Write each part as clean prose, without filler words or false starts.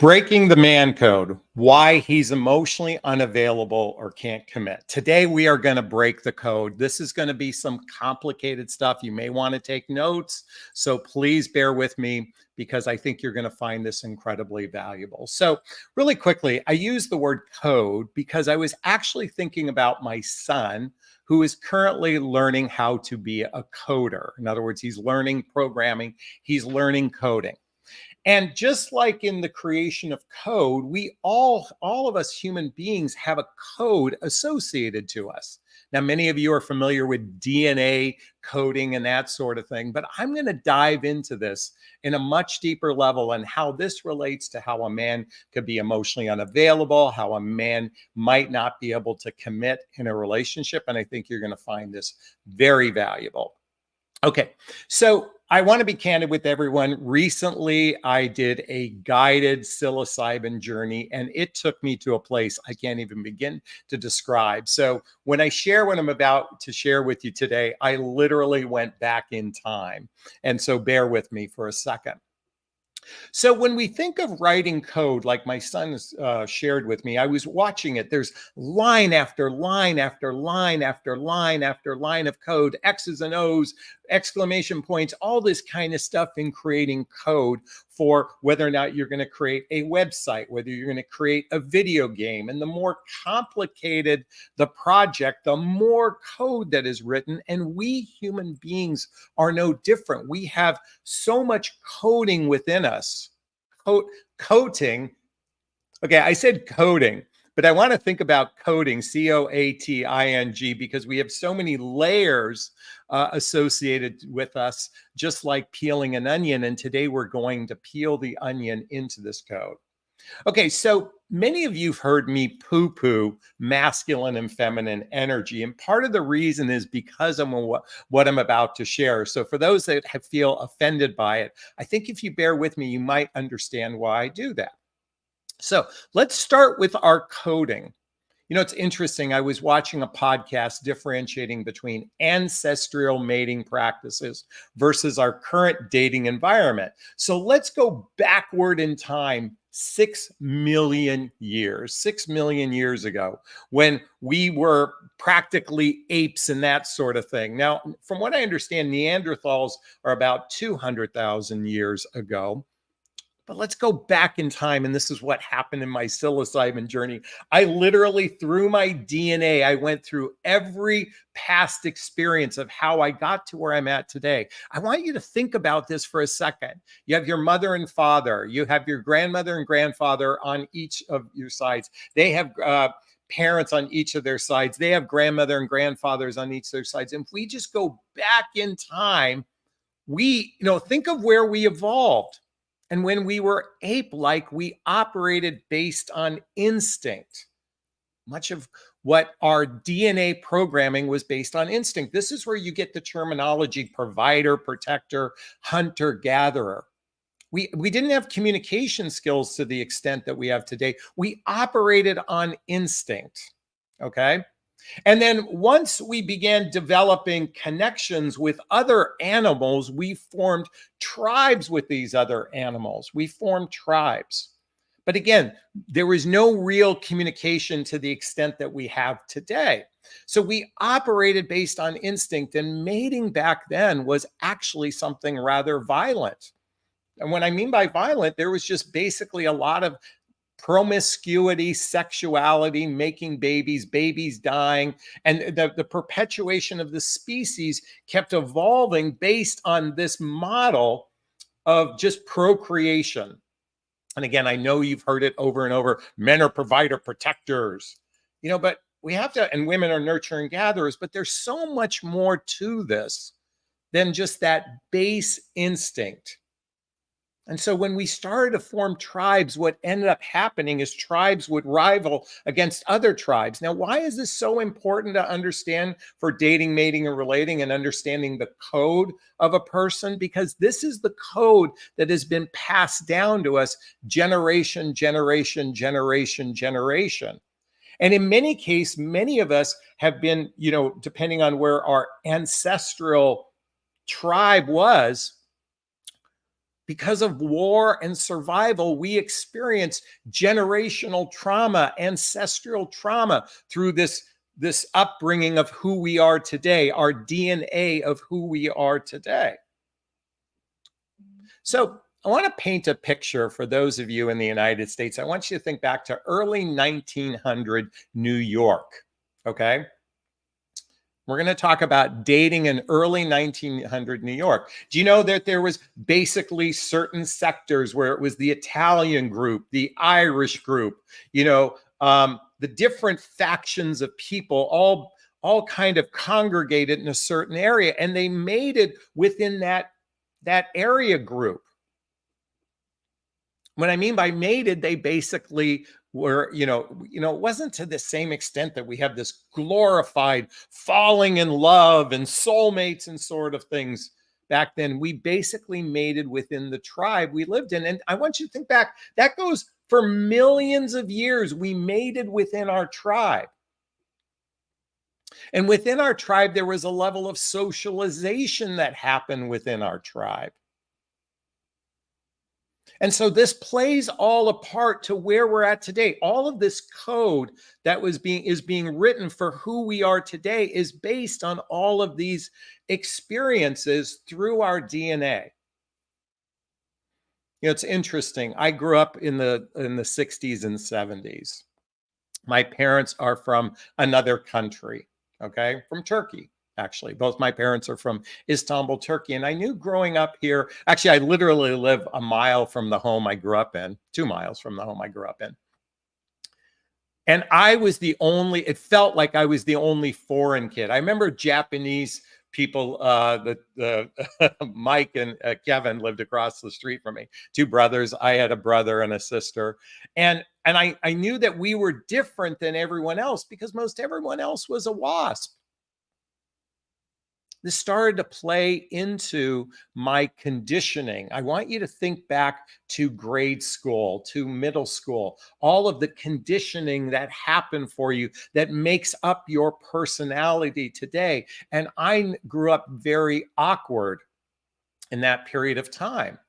Breaking the man code, why he's emotionally unavailable or can't commit. Today, we are going to break the code. This is going to be some complicated stuff. You may want to take notes. So please bear with me because I think you're going to find this incredibly valuable. So really quickly, I use the word code because I was actually thinking about my son who is currently learning how to be a coder. In other words, he's learning programming, he's learning coding. And just like in the creation of code, we all of us human beings have a code associated to us. Now, many of you are familiar with DNA coding and that sort of thing, but I'm going to dive into this in a much deeper level and how this relates to how a man could be emotionally unavailable, how a man might not be able to commit in a relationship. And I think you're going to find this very valuable. Okay, so I want to be candid with everyone. Recently, I did a guided psilocybin journey, and it took me to a place I can't even begin to describe. So when I share what I'm about to share with you today, I literally went back in time. And so bear with me for a second. So when we think of writing code, like my son shared with me, I was watching it. There's line after line after line after line after line of code, X's and O's, exclamation points, all this kind of stuff in creating code for whether or not you're going to create a website, whether you're going to create a video game. And the more complicated the project, the more code that is written. And we human beings are no different. We have so much coding within us. Coating. Okay, I said coding, but I want to think about coding, C-O-A-T-I-N-G, because we have so many layers associated with us, just like peeling an onion. And today we're going to peel the onion into this code. Okay, so many of you have heard me poo-poo masculine and feminine energy. And part of the reason is because of what I'm about to share. So for those that feel offended by it, I think if you bear with me, you might understand why I do that. So let's start with our coding. You know, it's interesting. I was watching a podcast differentiating between ancestral mating practices versus our current dating environment. So let's go backward in time 6 million years, 6 million years ago, when we were practically apes and that sort of thing. Now, from what I understand, Neanderthals are about 200,000 years ago. But let's go back in time. And this is what happened in my psilocybin journey. I literally, through my DNA, I went through every past experience of how I got to where I'm at today. I want you to think about this for a second. You have your mother and father. You have your grandmother and grandfather on each of your sides. They have parents on each of their sides. They have grandmother and grandfathers on each of their sides. And if we just go back in time, think of where we evolved. And when we were ape-like, we operated based on instinct. Much of what our DNA programming was based on instinct. This is where you get the terminology provider, protector, hunter, gatherer. We didn't have communication skills to the extent that we have today. We operated on instinct, okay? And then once we began developing connections with other animals, we formed tribes with these other animals. We formed tribes. But again, there was no real communication to the extent that we have today. So we operated based on instinct, and mating back then was actually something rather violent. And what I mean by violent, there was just basically a lot of promiscuity, sexuality, making babies dying, and the perpetuation of the species kept evolving based on this model of just procreation. And again, I know you've heard it over and over. Men are provider protectors, but we have to, and women are nurture and gatherers, but there's so much more to this than just that base instinct. And so when we started to form tribes, what ended up happening is tribes would rival against other tribes. Now, why is this so important to understand for dating, mating, and relating and understanding the code of a person? Because this is the code that has been passed down to us generation. And in many cases, many of us have been, depending on where our ancestral tribe was, Because of war and survival, we experience generational trauma, ancestral trauma through this upbringing of who we are today, our DNA of who we are today. So I want to paint a picture for those of you in the United States. I want you to think back to early 1900 New York, okay? We're going to talk about dating in early 1900 New York. Do you know that there was basically certain sectors where it was the Italian group, the Irish group, the different factions of people all kind of congregated in a certain area, and they mated within that area group. What I mean by mated, they basically were, it wasn't to the same extent that we have this glorified falling in love and soulmates and sort of things back then. We basically mated within the tribe we lived in. And I want you to think back, that goes for millions of years. We mated within our tribe. And within our tribe, there was a level of socialization that happened within our tribe. And so this plays all a part to where we're at today. All of this code that is being written for who we are today is based on all of these experiences through our DNA. It's interesting. I grew up in the 60s and 70s. My parents are from another country, okay? From Turkey. Actually, both my parents are from Istanbul, Turkey. And I knew growing up here, actually, I literally live a mile from the home I grew up in, 2 miles from the home I grew up in. And it felt like I was the only foreign kid. I remember Japanese people, Mike and Kevin lived across the street from me, 2 brothers. I had a brother and a sister. And I knew that we were different than everyone else because most everyone else was a WASP. This started to play into my conditioning. I want you to think back to grade school, to middle school, all of the conditioning that happened for you that makes up your personality today. And I grew up very awkward in that period of time.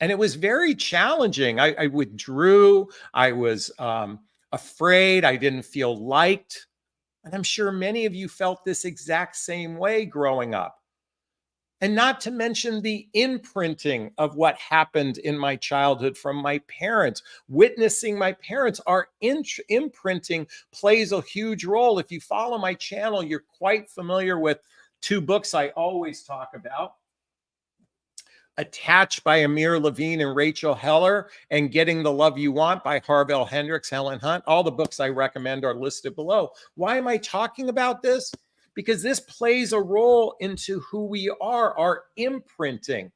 And it was very challenging. I withdrew. I was afraid. I didn't feel liked. And I'm sure many of you felt this exact same way growing up. And not to mention the imprinting of what happened in my childhood from my parents. Witnessing my parents, our imprinting plays a huge role. If you follow my channel, you're quite familiar with 2 books I always talk about. Attached by Amir Levine and Rachel Heller, and Getting the Love You Want by Harville Hendrix, Helen Hunt. All the books I recommend are listed below. Why am I talking about this? Because this plays a role into who we are, our imprinting,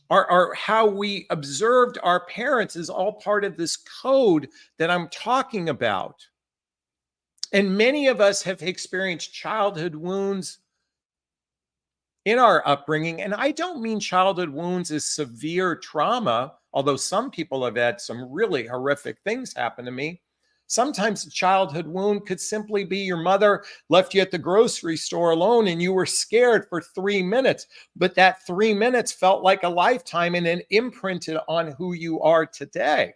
our how we observed our parents is all part of this code that I'm talking about. And many of us have experienced childhood wounds in our upbringing. And I don't mean childhood wounds as severe trauma, although some people have had some really horrific things happen to me. Sometimes a childhood wound could simply be your mother left you at the grocery store alone and you were scared for 3 minutes, but that 3 minutes felt like a lifetime and it imprinted on who you are today.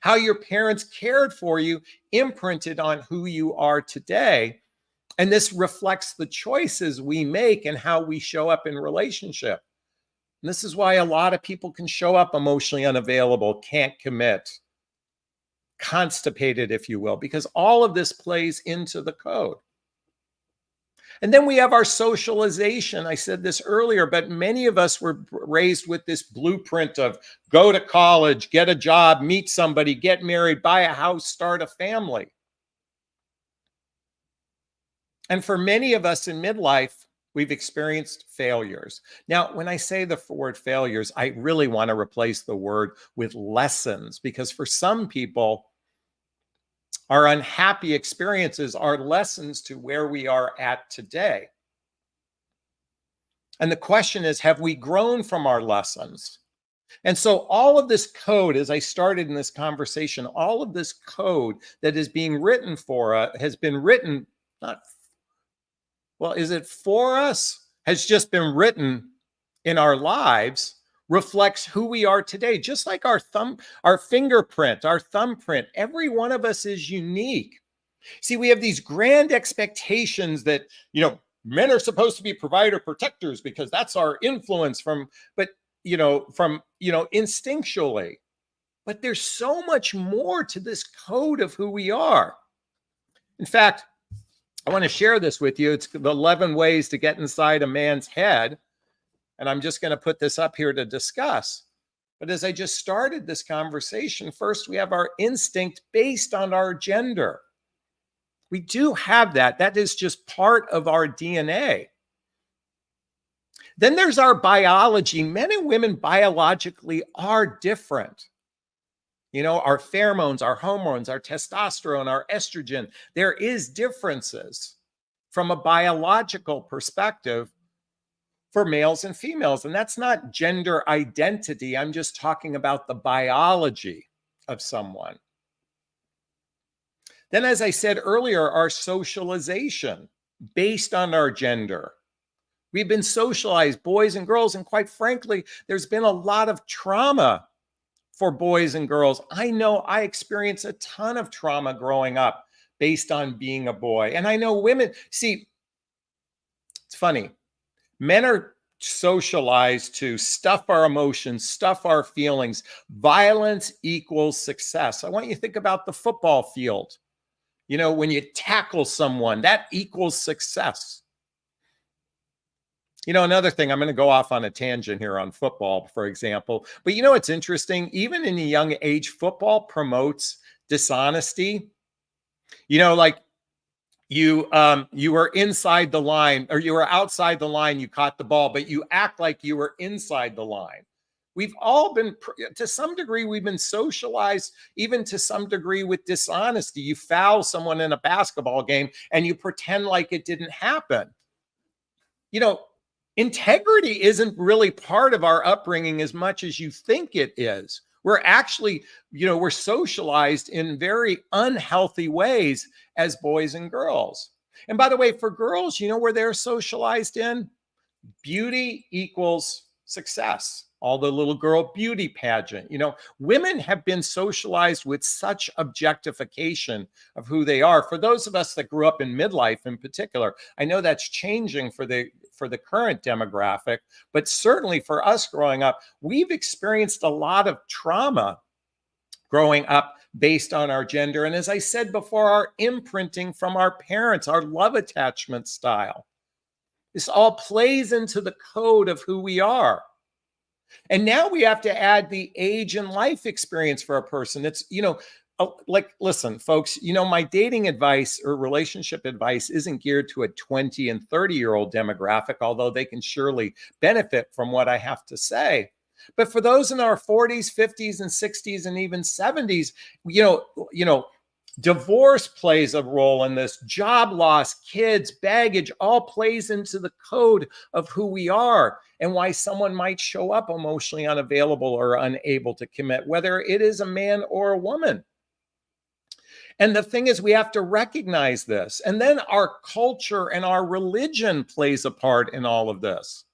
How your parents cared for you imprinted on who you are today. And this reflects the choices we make and how we show up in relationship. And this is why a lot of people can show up emotionally unavailable, can't commit, constipated, if you will, because all of this plays into the code. And then we have our socialization. I said this earlier, but many of us were raised with this blueprint of go to college, get a job, meet somebody, get married, buy a house, start a family. And for many of us in midlife, we've experienced failures. Now, when I say the word failures, I really want to replace the word with lessons, because for some people, our unhappy experiences are lessons to where we are at today. And the question is, have we grown from our lessons? And so all of this code, as I started in this conversation, all of this code that is being written has been written, not, well, is it for us? Has just been written in our lives reflects who we are today. Just like our fingerprint, our thumbprint, every one of us is unique. See, we have these grand expectations that, men are supposed to be provider protectors because that's our influence instinctually. But there's so much more to this code of who we are. In fact, I want to share this with you. It's the 11 ways to get inside a man's head. And I'm just going to put this up here to discuss. But as I just started this conversation, first we have our instinct based on our gender. We do have that. That is just part of our DNA. Then there's our biology. Men and women biologically are different. Our pheromones, our hormones, our testosterone, our estrogen, there is differences from a biological perspective for males and females. And that's not gender identity. I'm just talking about the biology of someone. Then, as I said earlier, our socialization based on our gender. We've been socialized, boys and girls, and quite frankly, there's been a lot of trauma for boys and girls. I know I experienced a ton of trauma growing up based on being a boy. And I know women, see, it's funny. Men are socialized to stuff our emotions, stuff our feelings. Violence equals success. I want you to think about the football field. When you tackle someone, that equals success. Another thing, I'm going to go off on a tangent here on football, for example. But it's interesting, even in a young age, football promotes dishonesty. Like you were inside the line, or you were outside the line, you caught the ball, but you act like you were inside the line. We've all been, to some degree, we've been socialized, even to some degree, with dishonesty. You foul someone in a basketball game and you pretend like it didn't happen. Integrity isn't really part of our upbringing as much as you think it is. We're actually, we're socialized in very unhealthy ways as boys and girls. And by the way, for girls, where they're socialized in? Beauty equals success. All the little girl beauty pageant. Women have been socialized with such objectification of who they are. For those of us that grew up in midlife in particular, I know that's changing for the current demographic, but certainly for us growing up, we've experienced a lot of trauma growing up based on our gender. And as I said before, our imprinting from our parents, our love attachment style. This all plays into the code of who we are. And now we have to add the age and life experience for a person. It's, listen, folks, my dating advice or relationship advice isn't geared to a 20 and 30-year-old demographic, although they can surely benefit from what I have to say. But for those in our 40s, 50s, and 60s, and even 70s, divorce plays a role in this. Job loss, kids, baggage, all plays into the code of who we are and why someone might show up emotionally unavailable or unable to commit, whether it is a man or a woman. And the thing is, we have to recognize this. And then our culture and our religion plays a part in all of this.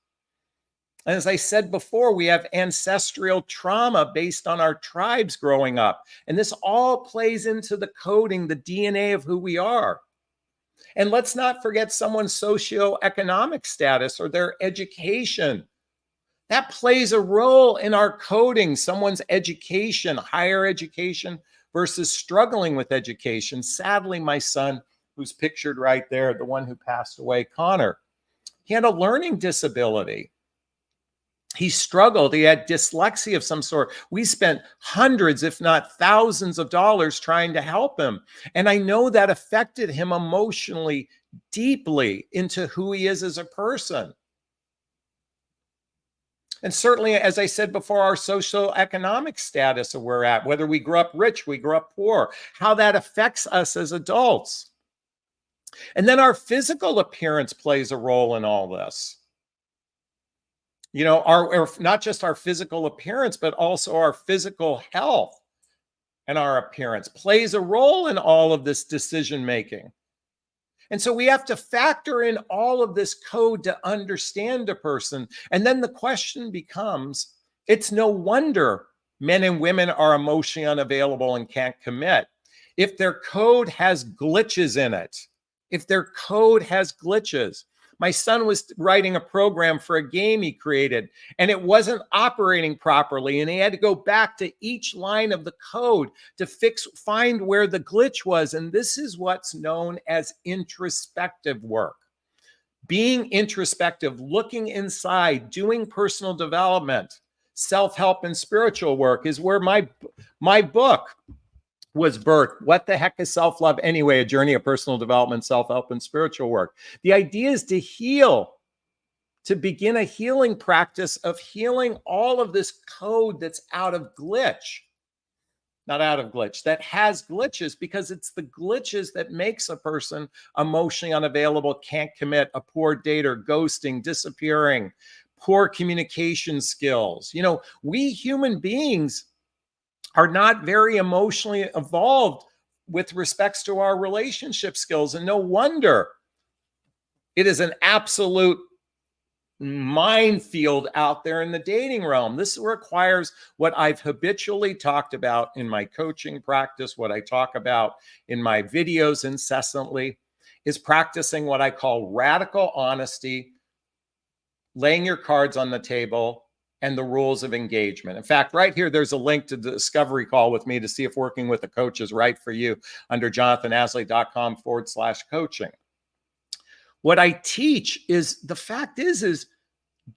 As I said before, we have ancestral trauma based on our tribes growing up. And this all plays into the coding, the DNA of who we are. And let's not forget someone's socioeconomic status or their education. That plays a role in our coding, someone's education, higher education versus struggling with education. Sadly, my son, who's pictured right there, the one who passed away, Connor, he had a learning disability. He struggled. He had dyslexia of some sort. We spent hundreds, if not thousands of dollars trying to help him. And I know that affected him emotionally, deeply into who he is as a person. And certainly, as I said before, our socioeconomic status of where we're at, whether we grew up rich, we grew up poor, how that affects us as adults. And then our physical appearance plays a role in all this. Our not just our physical appearance, but also our physical health and our appearance plays a role in all of this decision making. And so we have to factor in all of this code to understand a person. And then the question becomes, it's no wonder men and women are emotionally unavailable and can't commit. If their code has glitches in it, if their code has glitches. My son was writing a program for a game he created, and it wasn't operating properly. And he had to go back to each line of the code to find where the glitch was. And this is what's known as introspective work. Being introspective, looking inside, doing personal development, self-help and spiritual work is where my book was birthed. What the heck is self-love anyway? A journey of personal development, self-help, and spiritual work. The idea is to heal, to begin a healing practice of healing all of this code that's out of glitch. Not out of glitch, that has glitches, because it's the glitches that makes a person emotionally unavailable, can't commit, a poor dater, ghosting, disappearing, poor communication skills. You know, we human beings are not very emotionally evolved with respects to our relationship skills. And no wonder it is an absolute minefield out there in the dating realm. This requires what I've habitually talked about in my coaching practice, what I talk about in my videos incessantly, is practicing what I call radical honesty, laying your cards on the table, and the rules of engagement. In fact, right here, there's a link to the discovery call with me to see if working with a coach is right for you under jonathanasley.com/coaching. What I teach is, the fact is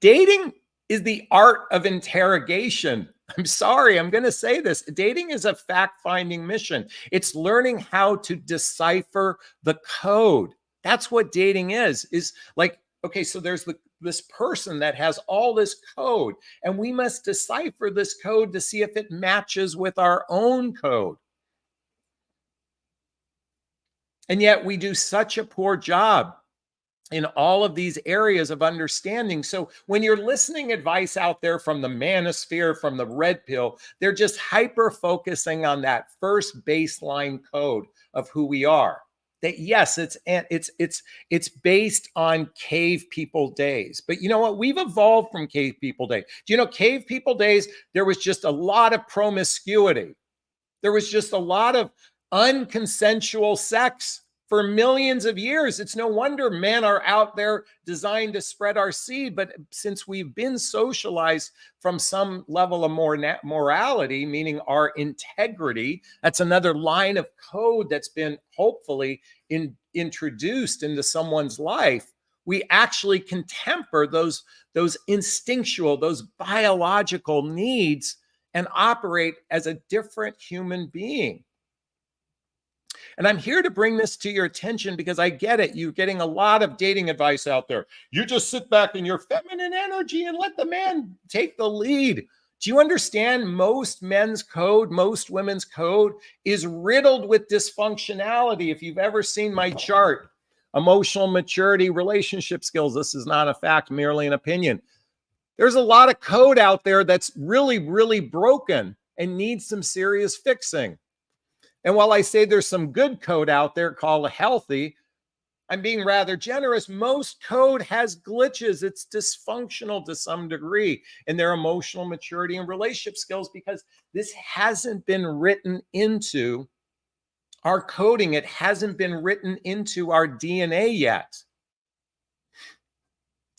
dating is the art of interrogation. I'm sorry, I'm going to say this. Dating is a fact-finding mission. It's learning how to decipher the code. That's what dating is like, okay, so there's this person that has all this code, and we must decipher this code to see if it matches with our own code. And yet we do such a poor job in all of these areas of understanding. So when you're listening advice out there from the manosphere, from the red pill, they're just hyper focusing on that first baseline code of who we are. That yes, it's based on cave people days. But you know what? We've evolved from cave people days. Do you know cave people days, there was just a lot of promiscuity. There was just a lot of unconsensual sex for millions of years. It's no wonder men are out there designed to spread our seed. But since we've been socialized from some level of morality, meaning our integrity, that's another line of code that's been hopefully introduced into someone's life. We actually can temper those instinctual, those biological needs and operate as a different human being. And I'm here to bring this to your attention because I get it. You're getting a lot of dating advice out there. You just sit back in your feminine energy and let the man take the lead. Do you understand most men's code, most women's code is riddled with dysfunctionality? If you've ever seen my chart, emotional maturity, relationship skills, this is not a fact, merely an opinion. There's a lot of code out there that's really, really broken and needs some serious fixing. And while I say there's some good code out there called healthy, I'm being rather generous. Most code has glitches. It's dysfunctional to some degree in their emotional maturity and relationship skills because this hasn't been written into our coding. It hasn't been written into our DNA yet.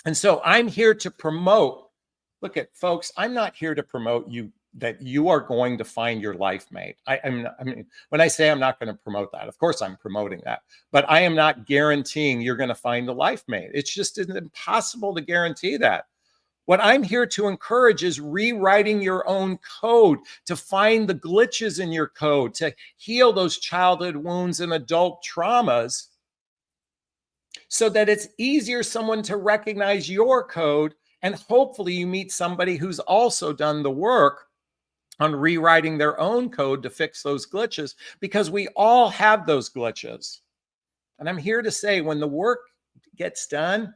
And so I'm here to promote. Look at folks, I'm not here to promote you that you are going to find your life mate. I mean, when I say I'm not going to promote that, of course I'm promoting that, but I am not guaranteeing you're going to find a life mate. It's just impossible to guarantee that. What I'm here to encourage is rewriting your own code, to find the glitches in your code, to heal those childhood wounds and adult traumas so that it's easier someone to recognize your code. And hopefully you meet somebody who's also done the work on rewriting their own code to fix those glitches, because we all have those glitches. And I'm here to say, when the work gets done,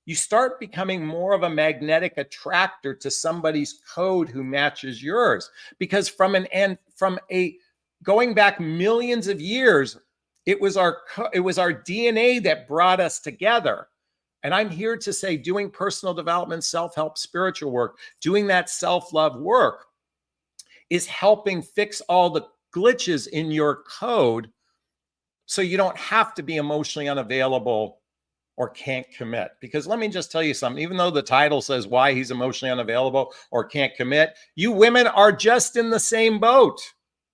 you start becoming more of a magnetic attractor to somebody's code who matches yours. Because from going back millions of years It was our DNA that brought us together. And I'm here to say doing personal development, self-help, spiritual work, doing that self-love work is helping fix all the glitches in your code so you don't have to be emotionally unavailable or can't commit. Because let me just tell you something, even though the title says why he's emotionally unavailable or can't commit, you women are just in the same boat.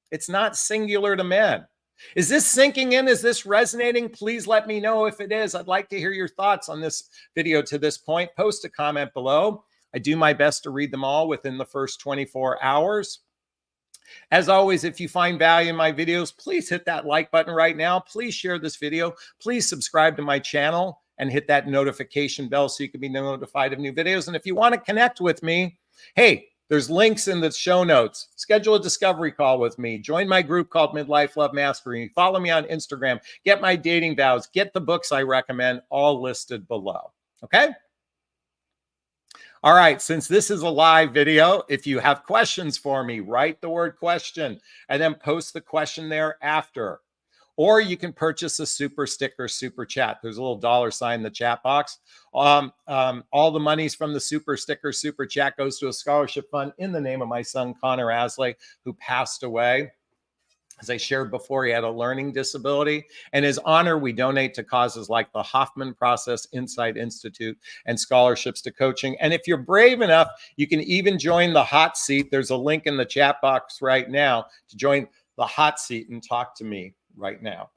It's not singular to men. Is this sinking in? Is this resonating? Please let me know if it is. I'd like to hear your thoughts on this video to this point. Post a comment below. I do my best to read them all within the first 24 hours. As always, if you find value in my videos, please hit that like button right now. Please share this video. Please subscribe to my channel and hit that notification bell so you can be notified of new videos. And if you want to connect with me, hey, there's links in the show notes. Schedule a discovery call with me. Join my group called Midlife Love Mastery. Follow me on Instagram. Get my dating vows. Get the books I recommend, all listed below. Okay? All right, since this is a live video, if you have questions for me, write the word question and then post the question thereafter. Or you can purchase a super sticker, super chat. There's a little $ in the chat box. All the monies from the super sticker, super chat goes to a scholarship fund in the name of my son, Connor Asley, who passed away. As I shared before, he had a learning disability. In his honor, we donate to causes like the Hoffman Process Insight Institute and scholarships to coaching. And if you're brave enough, you can even join the hot seat. There's a link in the chat box right now to join the hot seat and talk to me right now.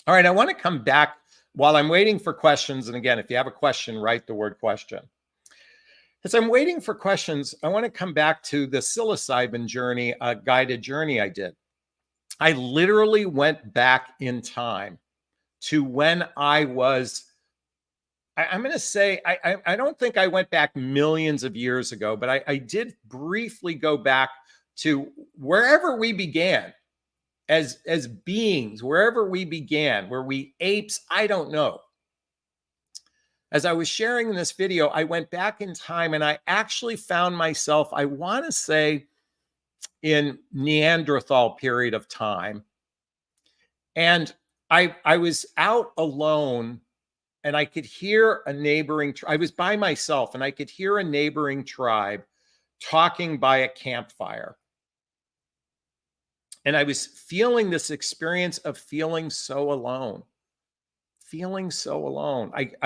All right, I want to come back while I'm waiting for questions. And again, if you have a question, write the word question. As I'm waiting for questions, I want to come back to the psilocybin journey, a guided journey I did. I literally went back in time to when I was, I'm going to say, I don't think I went back millions of years ago, but I did briefly go back to wherever we began as beings, wherever we began, were we apes? I don't know. As I was sharing this video, I went back in time and I actually found myself, I want to say, in Neanderthal period of time. And I was out alone and I could hear a neighboring, I was by myself and I could hear a neighboring tribe talking by a campfire. And I was feeling this experience of feeling so alone,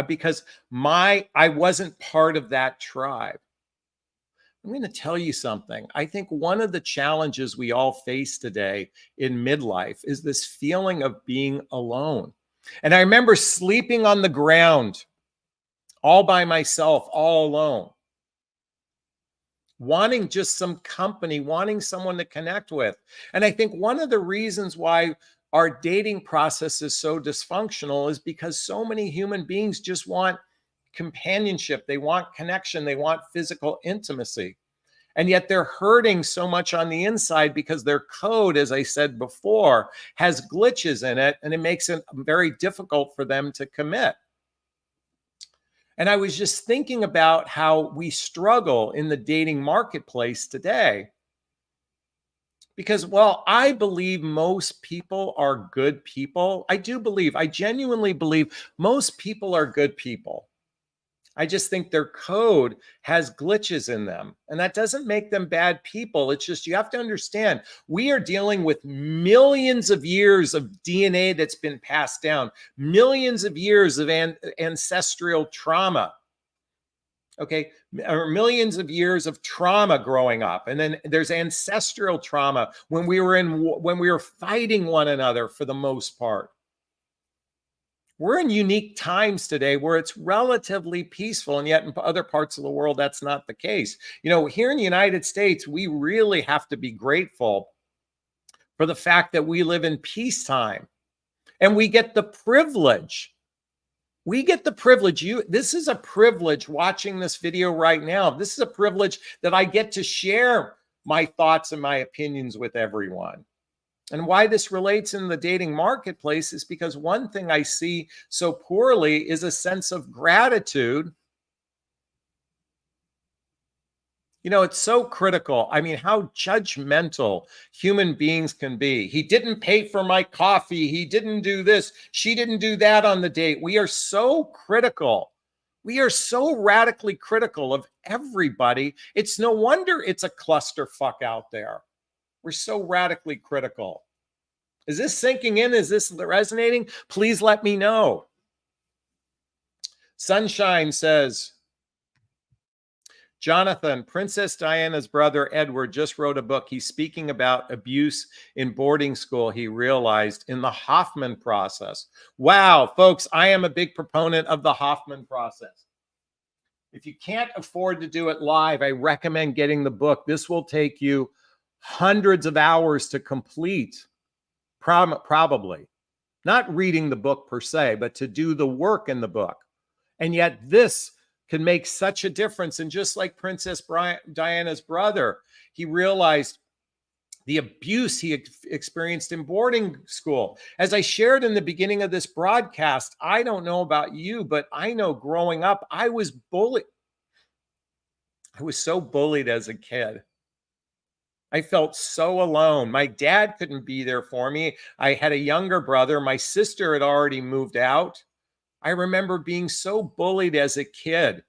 because I wasn't part of that tribe. I'm going to tell you something. I think one of the challenges we all face today in midlife is this feeling of being alone. And I remember sleeping on the ground all by myself, all alone, wanting just some company, wanting someone to connect with. And I think one of the reasons why our dating process is so dysfunctional is because so many human beings just want companionship. They want connection. They want physical intimacy. And yet they're hurting so much on the inside because their code, as I said before, has glitches in it, and it makes it very difficult for them to commit. And I was just thinking about how we struggle in the dating marketplace today. Because, well, I believe most people are good people. I genuinely believe most people are good people. I just think their code has glitches in them. And that doesn't make them bad people. It's just, you have to understand, we are dealing with millions of years of DNA that's been passed down, millions of years of ancestral trauma. Okay, or millions of years of trauma growing up. And then there's ancestral trauma when we were fighting one another for the most part. We're in unique times today where it's relatively peaceful, and yet in other parts of the world, that's not the case. You know, here in the United States, we really have to be grateful for the fact that we live in peacetime, and we get the privilege. This is a privilege watching this video right now. This is a privilege that I get to share my thoughts and my opinions with everyone. And why this relates in the dating marketplace is because one thing I see so poorly is a sense of gratitude You know, it's so critical. I mean, how judgmental human beings can be. He didn't pay for my coffee. He didn't do this. She didn't do that on the date. We are so critical. We are so radically critical of everybody. It's no wonder it's a clusterfuck out there. We're so radically critical. Is this sinking in? Is this resonating? Please let me know. Sunshine says, Jonathan, Princess Diana's brother Edward just wrote a book. He's speaking about abuse in boarding school he realized in the Hoffman process. Wow, folks, I am a big proponent of the Hoffman process. If you can't afford to do it live, I recommend getting the book. This will take you hundreds of hours to complete, probably. Not reading the book per se, but to do the work in the book. And yet this can make such a difference. And just like Princess Diana's brother, he realized the abuse he experienced in boarding school. As I shared in the beginning of this broadcast, I don't know about you, but I know growing up, I was bullied. I was so bullied as a kid. I felt so alone. My dad couldn't be there for me. I had a younger brother. My sister had already moved out. I remember being so bullied as a kid.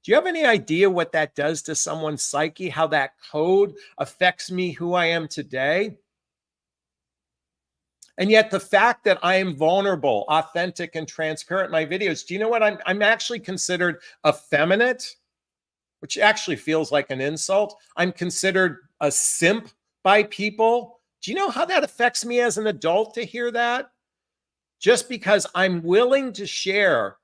Do you have any idea what that does to someone's psyche, how that code affects me, who I am today? And yet the fact that I am vulnerable, authentic, and transparent in my videos, do you know what? I'm actually considered effeminate, which actually feels like an insult. I'm considered a simp by people. Do you know how that affects me as an adult to hear that? Just because I'm willing to share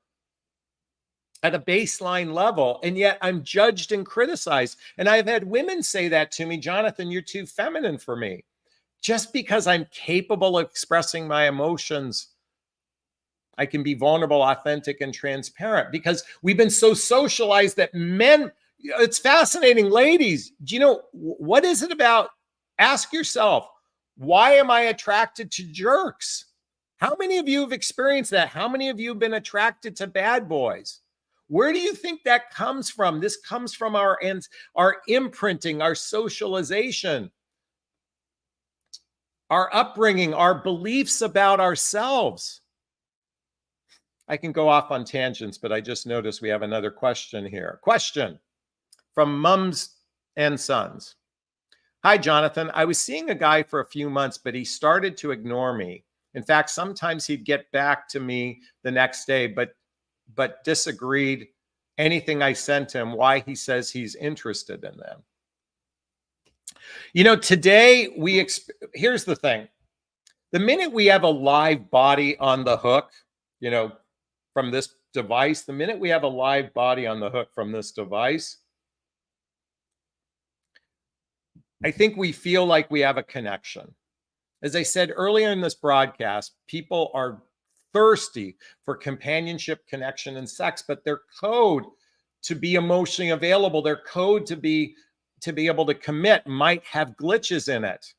at a baseline level, and yet I'm judged and criticized. And I've had women say that to me, Jonathan, you're too feminine for me. Just because I'm capable of expressing my emotions, I can be vulnerable, authentic, and transparent, because we've been so socialized that men, it's fascinating, ladies, do you know, what is it about? Ask yourself, why am I attracted to jerks? How many of you have experienced that? How many of you have been attracted to bad boys? Where do you think that comes from? This comes from our imprinting, our socialization, our upbringing, our beliefs about ourselves. I can go off on tangents, but I just noticed we have another question here. Question from Mums and Sons. Hi, Jonathan. I was seeing a guy for a few months, but he started to ignore me. In fact, sometimes he'd get back to me the next day, but disagreed anything I sent him, why he says he's interested in them. You know, today here's the thing. The minute we have a live body on the hook, you know, from this device, the minute we have a live body on the hook from this device, I think we feel like we have a connection. As I said earlier in this broadcast, people are thirsty for companionship, connection, and sex, but their code to be emotionally available, their code to be able to commit might have glitches in it,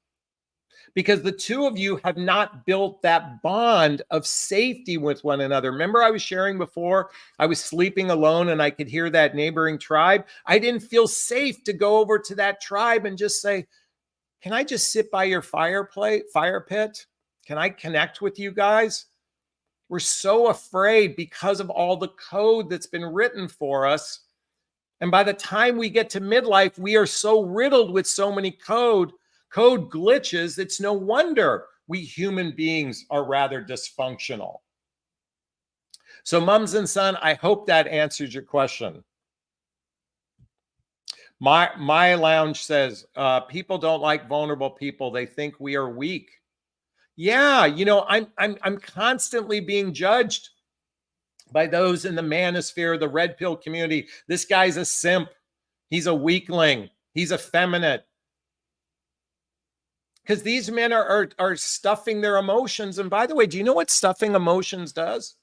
because the two of you have not built that bond of safety with one another. Remember, I was sharing before, I was sleeping alone and I could hear that neighboring tribe. I didn't feel safe to go over to that tribe and just say, can I just sit by your fire pit? Can I connect with you guys? We're so afraid because of all the code that's been written for us. And by the time we get to midlife, we are so riddled with so many code glitches. It's no wonder we human beings are rather dysfunctional. So Mums and Son, I hope that answers your question. My Lounge says, people don't like vulnerable people. They think we are weak. Yeah, you know, I'm constantly being judged by those in the manosphere, the red pill community. This guy's a simp. He's a weakling. He's effeminate. Because these men are stuffing their emotions. And by the way, do you know what stuffing emotions does?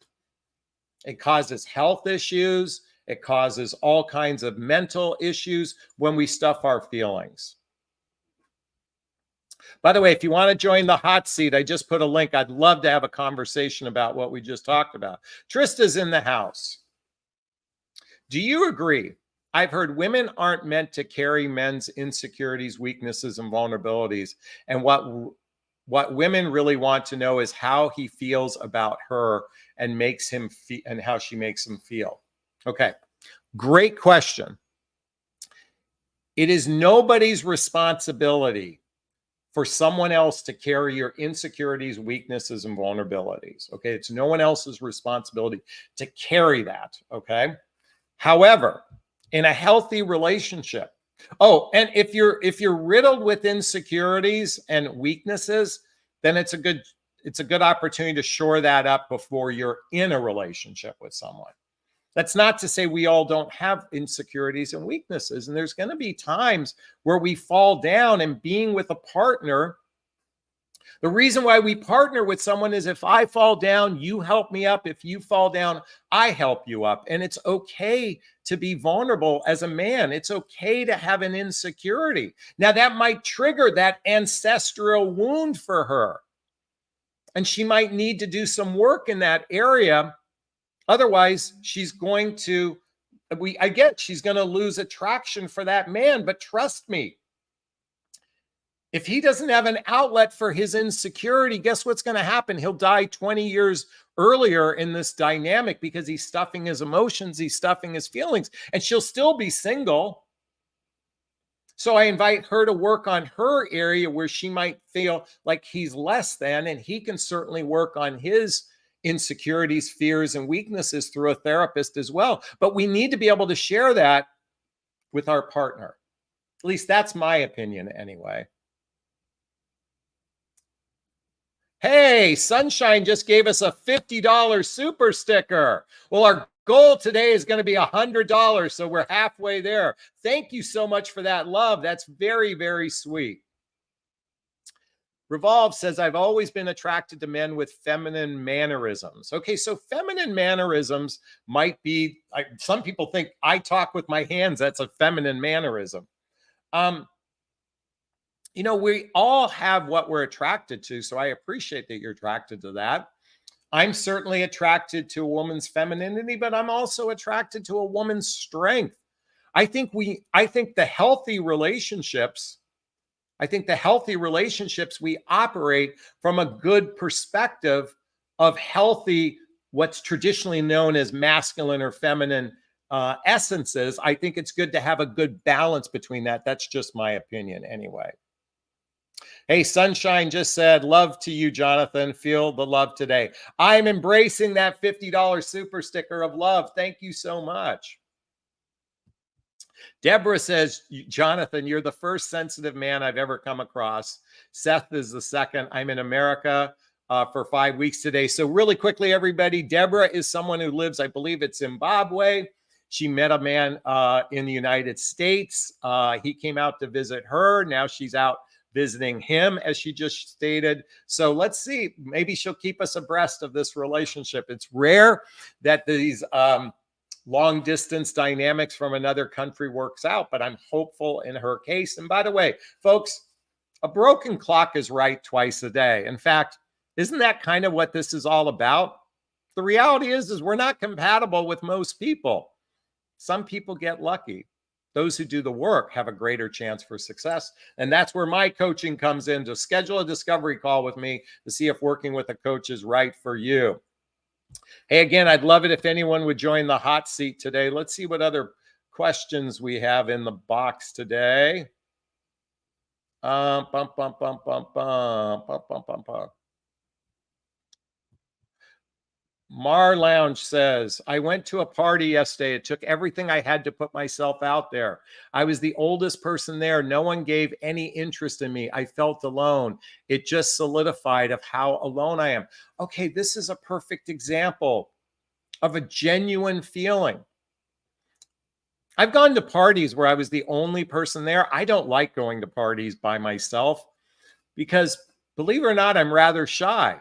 It causes health issues. It causes all kinds of mental issues when we stuff our feelings. By the way, if you want to join the hot seat, I just put a link. I'd love to have a conversation about what we just talked about. Trista's in the house. Do you agree? I've heard women aren't meant to carry men's insecurities, weaknesses, and vulnerabilities. And what women really want to know is how he feels about her and makes him feel, and how she makes him feel. Okay, great question. It is nobody's responsibility for someone else to carry your insecurities, weaknesses, and vulnerabilities. Okay, it's no one else's responsibility to carry that. Okay. However, in a healthy relationship, oh, and if you're riddled with insecurities and weaknesses, then it's a good opportunity to shore that up before you're in a relationship with someone. That's not to say we all don't have insecurities and weaknesses, and there's going to be times where we fall down, and being with a partner, the reason why we partner with someone is if I fall down, you help me up. If you fall down, I help you up. And it's okay to be vulnerable as a man. It's okay to have an insecurity. Now, that might trigger that ancestral wound for her, and she might need to do some work in that area. Otherwise, she's going to, she's going to lose attraction for that man. But trust me, if he doesn't have an outlet for his insecurity, guess what's going to happen? He'll die 20 years earlier in this dynamic because he's stuffing his emotions, he's stuffing his feelings, and she'll still be single. So I invite her to work on her area where she might feel like he's less than, and he can certainly work on his insecurities, fears, and weaknesses through a therapist as well. But we need to be able to share that with our partner. At least that's my opinion anyway. Hey, Sunshine just gave us a $50 super sticker. Well, our goal today is going to be $100, so we're halfway there. Thank you so much for that love. That's very, very sweet. Revolve says, I've always been attracted to men with feminine mannerisms. Okay, so feminine mannerisms might be, some people think I talk with my hands. That's a feminine mannerism. We all have what we're attracted to. So I appreciate that you're attracted to that. I'm certainly attracted to a woman's femininity, but I'm also attracted to a woman's strength. I think the healthy relationships, we operate from a good perspective of healthy, what's traditionally known as masculine or feminine essences. I think it's good to have a good balance between that. That's just my opinion anyway. Hey, Sunshine just said, love to you, Jonathan. Feel the love today. I'm embracing that $50 super sticker of love. Thank you so much. Deborah says, Jonathan, you're the first sensitive man I've ever come across. Seth is the second. I'm in America for 5 weeks today. So really quickly, everybody, Deborah is someone who lives, I believe it's Zimbabwe. She met a man in the United States. He came out to visit her. Now she's out visiting him, as she just stated. So let's see, maybe she'll keep us abreast of this relationship. It's rare that these long distance dynamics from another country works out, but I'm hopeful in her case. And by the way, folks, a broken clock is right twice a day. In fact, isn't that kind of what this is all about? The reality is we're not compatible with most people. Some people get lucky. Those who do the work have a greater chance for success. And that's where my coaching comes in, to schedule a discovery call with me to see if working with a coach is right for you. Hey, again, I'd love it if anyone would join the hot seat today. Let's see what other questions we have in the box today. Mar Lounge says, I went to a party yesterday. It took everything I had to put myself out there. I was the oldest person there. No one gave any interest in me. I felt alone. It just solidified of how alone I am. Okay, this is a perfect example of a genuine feeling. I've gone to parties where I was the only person there. I don't like going to parties by myself because, believe it or not, I'm rather shy.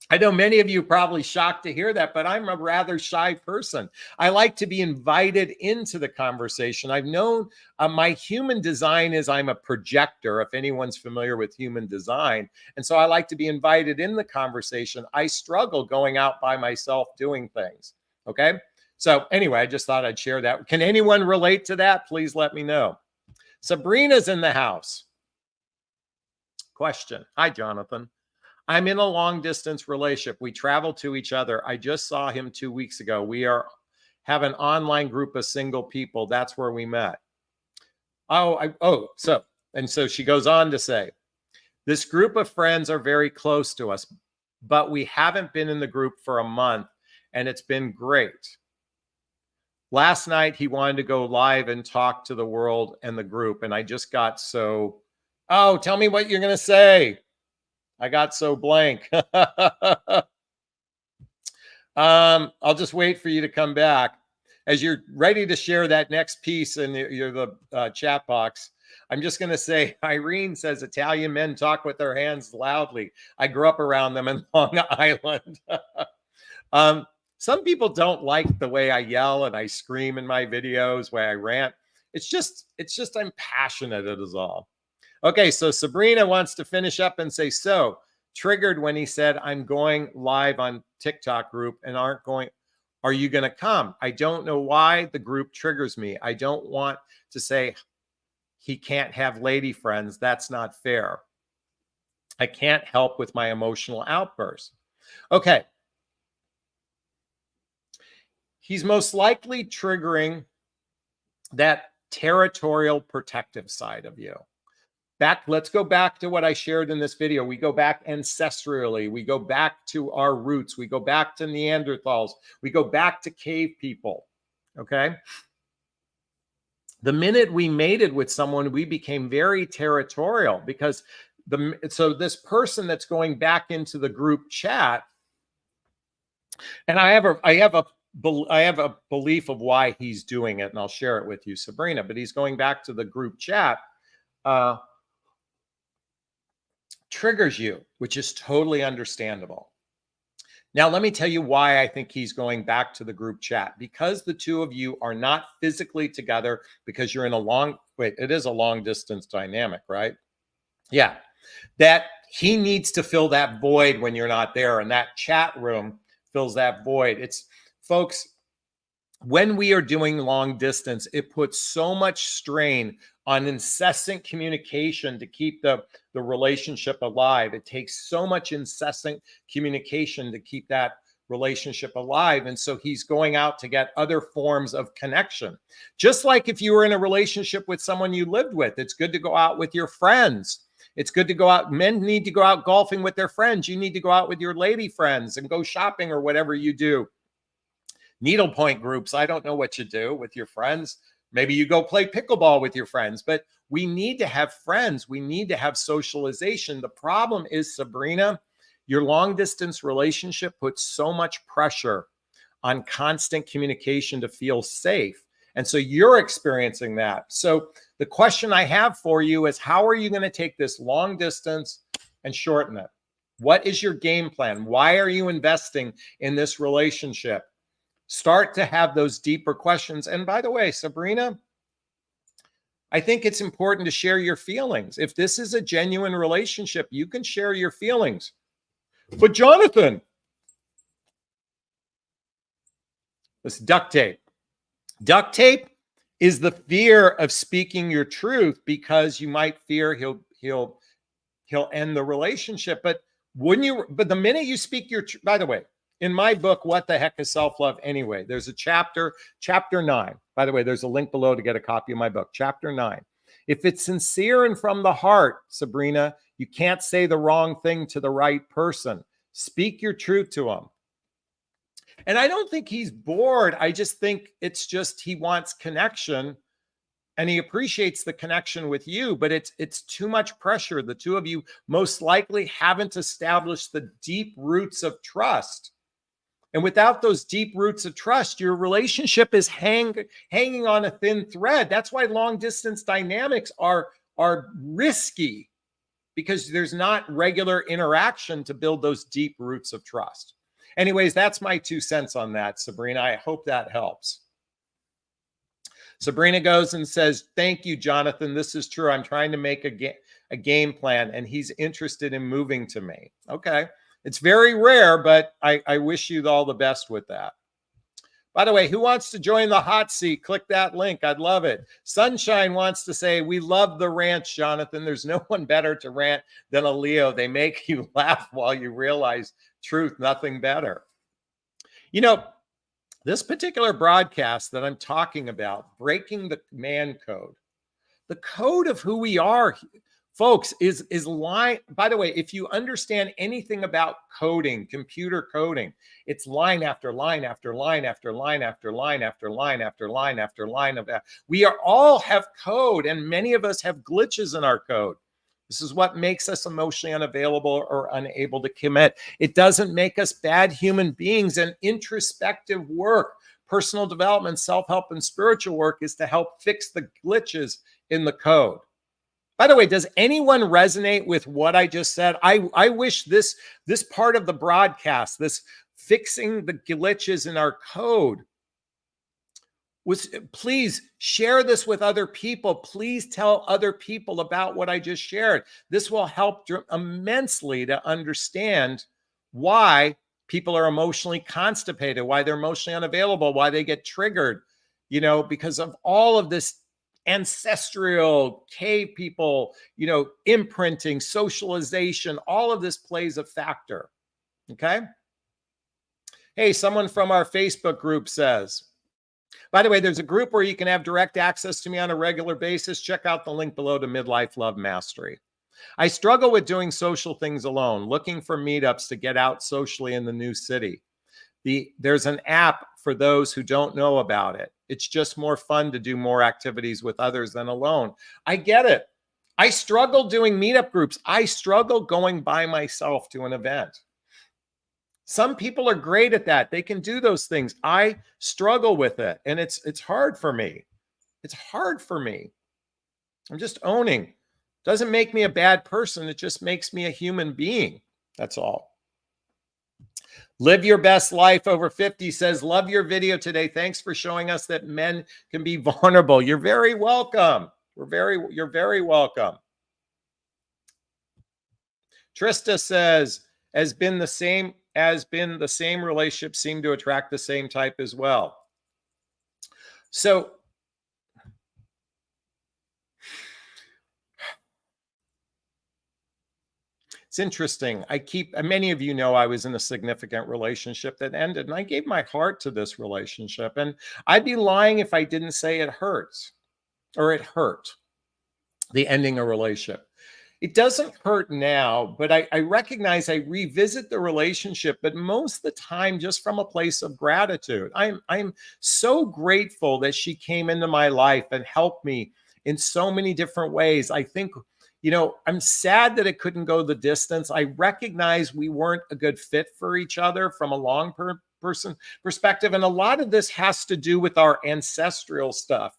I know many of you are probably shocked to hear that, but I'm a rather shy person. I like to be invited into the conversation. I've known my human design is I'm a projector, if anyone's familiar with human design. And so I like to be invited in the conversation. I struggle going out by myself doing things. Okay. So anyway, I just thought I'd share that. Can anyone relate to that? Please let me know. Sabrina's in the house. Question. Hi, Jonathan. I'm in a long distance relationship. We travel to each other. I just saw him 2 weeks ago. We have an online group of single people. That's where we met. So she goes on to say, this group of friends are very close to us, but we haven't been in the group for a month, and it's been great. Last night, he wanted to go live and talk to the world and the group, and I just got so, tell me what you're going to say. I got so blank. I'll just wait for you to come back. As you're ready to share that next piece in the chat box, I'm just going to say, Irene says, Italian men talk with their hands loudly. I grew up around them in Long Island. Some people don't like the way I yell and I scream in my videos, where I rant. It's just I'm passionate, it is all. Okay, so Sabrina wants to finish up and say, so triggered when he said, I'm going live on TikTok group and are you going to come? I don't know why the group triggers me. I don't want to say he can't have lady friends. That's not fair. I can't help with my emotional outbursts. Okay. He's most likely triggering that territorial protective side of you. Let's go back to what I shared in this video. We go back ancestrally. We go back to our roots. We go back to Neanderthals. We go back to cave people. Okay. The minute we mated with someone, we became very territorial, because so this person that's going back into the group chat, and I have a belief of why he's doing it, and I'll share it with you, Sabrina, but he's going back to the group chat, triggers you, which is totally understandable. Now, let me tell you why I think he's going back to the group chat. Because the two of you are not physically together, because you're in it is a long distance dynamic, right? Yeah. That he needs to fill that void when you're not there, and that chat room fills that void. Folks, when we are doing long distance, it puts so much strain on incessant communication to keep the relationship alive. It takes so much incessant communication to keep that relationship alive. And so he's going out to get other forms of connection. Just like if you were in a relationship with someone you lived with, it's good to go out with your friends. It's good to go out. Men need to go out golfing with their friends. You need to go out with your lady friends and go shopping or whatever you do. Needlepoint groups. I don't know what you do with your friends. Maybe you go play pickleball with your friends, but we need to have friends. We need to have socialization. The problem is, Sabrina, your long distance relationship puts so much pressure on constant communication to feel safe. And so you're experiencing that. So the question I have for you is, how are you going to take this long distance and shorten it? What is your game plan? Why are you investing in this relationship? Start to have those deeper questions. And by the way, Sabrina, I think it's important to share your feelings. If this is a genuine relationship, you can share your feelings. But Jonathan, this duct tape. Duct tape is the fear of speaking your truth, because you might fear he'll end the relationship. But the minute you speak your truth, by the way, in my book, What the Heck is Self-Love Anyway? There's a chapter 9. By the way, there's a link below to get a copy of my book, chapter 9. If it's sincere and from the heart, Sabrina, you can't say the wrong thing to the right person. Speak your truth to him. And I don't think he's bored. I just think it's just he wants connection, and he appreciates the connection with you, but it's too much pressure. The two of you most likely haven't established the deep roots of trust. And without those deep roots of trust, your relationship is hanging on a thin thread. That's why long distance dynamics are risky, because there's not regular interaction to build those deep roots of trust. Anyways, that's my 2 cents on that, Sabrina. I hope that helps. Sabrina goes and says, thank you, Jonathan. This is true. I'm trying to make a game plan, and he's interested in moving to me. Okay. It's very rare, but I wish you all the best with that. By the way, who wants to join the hot seat? Click that link. I'd love it. Sunshine wants to say, we love the rants, Jonathan. There's no one better to rant than a Leo. They make you laugh while you realize truth, nothing better. You know, this particular broadcast that I'm talking about, breaking the man code, the code of who we are, folks, is line. By the way, if you understand anything about coding, computer coding, it's line after line after line after line after line after line after line after line of that. We are all have code, and many of us have glitches in our code. This is what makes us emotionally unavailable or unable to commit. It doesn't make us bad human beings. And introspective work, personal development, self-help, and spiritual work is to help fix the glitches in the code. By the way, does anyone resonate with what I just said? I wish this part of the broadcast, this fixing the glitches in our code, was, please share this with other people. Please tell other people about what I just shared. This will help immensely to understand why people are emotionally constipated, why they're emotionally unavailable, why they get triggered, because of all of this ancestral cave people, imprinting, socialization, all of this plays a factor. Okay. Hey, someone from our Facebook group says, by the way, there's a group where you can have direct access to me on a regular basis. Check out the link below to Midlife Love Mastery. I struggle with doing social things alone, looking for meetups to get out socially in the new city. There's an app for those who don't know about it. It's just more fun to do more activities with others than alone. I get it. I struggle doing meetup groups. I struggle going by myself to an event. Some people are great at that. They can do those things. I struggle with it, and it's hard for me. It's hard for me. I'm just owning. Doesn't make me a bad person. It just makes me a human being. That's all. Live Your Best Life over 50 says, love your video today. Thanks for showing us that men can be vulnerable. You're very welcome. You're very welcome. Trista says, has been the same relationship seem to attract the same type as well. So it's interesting. Many of you know I was in a significant relationship that ended, and I gave my heart to this relationship. And I'd be lying if I didn't say it hurts, or it hurt, the ending a relationship. It doesn't hurt now, but I recognize I revisit the relationship, but most of the time just from a place of gratitude. I'm so grateful that she came into my life and helped me in so many different ways. I think, I'm sad that it couldn't go the distance. I recognize we weren't a good fit for each other from a long person perspective. And a lot of this has to do with our ancestral stuff.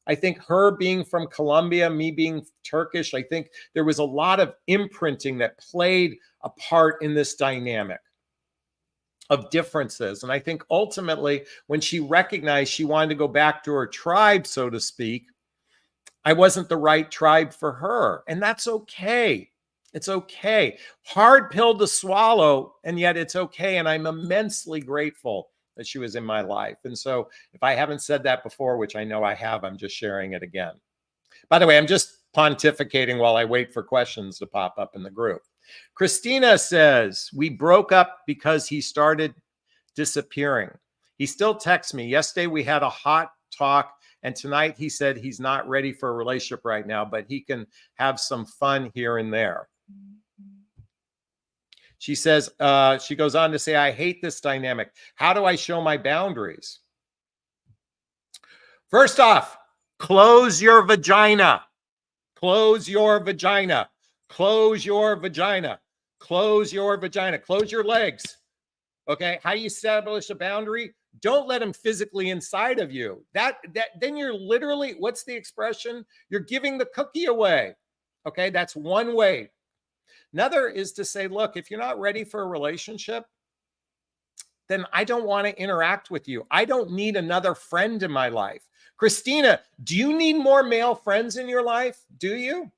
I think her being from Colombia, me being Turkish, I think there was a lot of imprinting that played a part in this dynamic of differences. And I think ultimately, when she recognized she wanted to go back to her tribe, so to speak, I wasn't the right tribe for her. And that's okay. It's okay. Hard pill to swallow, and yet it's okay. And I'm immensely grateful that she was in my life. And so if I haven't said that before, which I know I have, I'm just sharing it again. By the way, I'm just pontificating while I wait for questions to pop up in the group. Christina says, we broke up because he started disappearing. He still texts me. Yesterday we had a hot talk, and tonight he said he's not ready for a relationship right now, but he can have some fun here and there. She says, she goes on to say, I hate this dynamic. How do I show my boundaries? First off, close your vagina. Close your vagina. Close your vagina. Close your vagina. Close your legs. Okay. How do you establish a boundary? Don't let him physically inside of you. Then you're literally, what's the expression? You're giving the cookie away. Okay. That's one way. Another is to say, look, if you're not ready for a relationship, then I don't want to interact with you. I don't need another friend in my life. Christina, do you need more male friends in your life? Do you?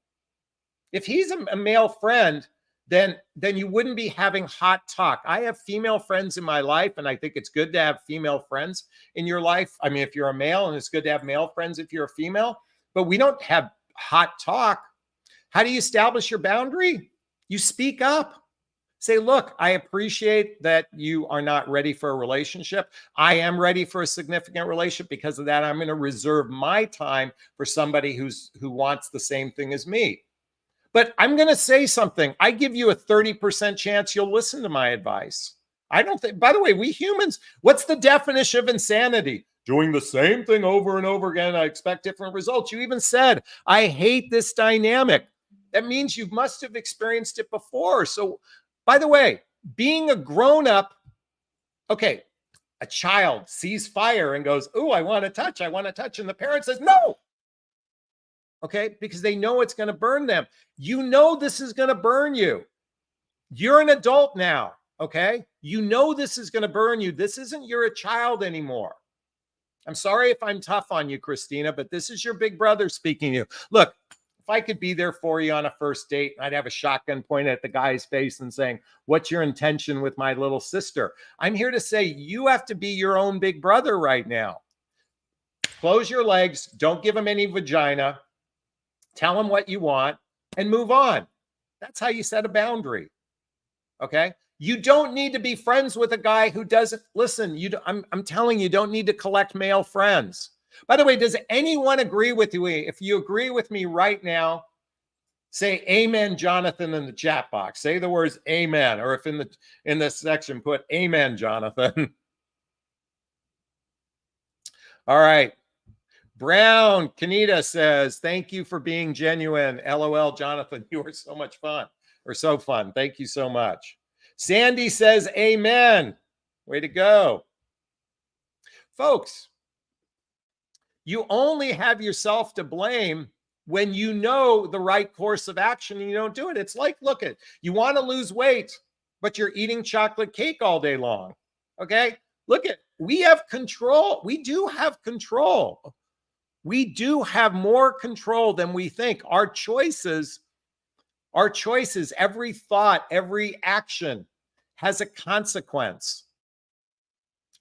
If he's a male friend, then you wouldn't be having hot talk. I have female friends in my life, and I think it's good to have female friends in your life. I mean, if you're a male, and it's good to have male friends if you're a female, but we don't have hot talk. How do you establish your boundary? You speak up. Say, look, I appreciate that you are not ready for a relationship. I am ready for a significant relationship. Because of that, I'm going to reserve my time for somebody who wants the same thing as me. But I'm going to say something. I give you a 30% chance you'll listen to my advice. I don't think, by the way, we humans, what's the definition of insanity? Doing the same thing over and over again. I expect different results. You even said, I hate this dynamic. That means you must have experienced it before. So, by the way, being a grown-up, okay, a child sees fire and goes, oh, I want to touch. And the parent says, no. Okay, because they know it's going to burn them. You know this is going to burn you. You're an adult now, okay? You know this is going to burn you. This isn't you're a child anymore. I'm sorry if I'm tough on you, Christina, but this is your big brother speaking to you. Look, if I could be there for you on a first date, I'd have a shotgun pointed at the guy's face and saying, what's your intention with my little sister? I'm here to say you have to be your own big brother right now. Close your legs. Don't give him any vagina. Tell him what you want and move on. That's how you set a boundary. Okay? You don't need to be friends with a guy who doesn't listen. I'm telling you, don't need to collect male friends. By the way, does anyone agree with you? If you agree with me right now, say amen, Jonathan, in the chat box. Say the words amen, or if in the section, put amen, Jonathan. All right. Brown Kanita says, thank you for being genuine. LOL, Jonathan, you are so much fun, or so fun. Thank you so much. Sandy says, amen. Way to go. Folks, you only have yourself to blame when you know the right course of action and you don't do it. It's like, look at, you want to lose weight, but you're eating chocolate cake all day long. Okay? Look at, we have control. We do have control. We do have more control than we think. Our choices, every thought, every action has a consequence.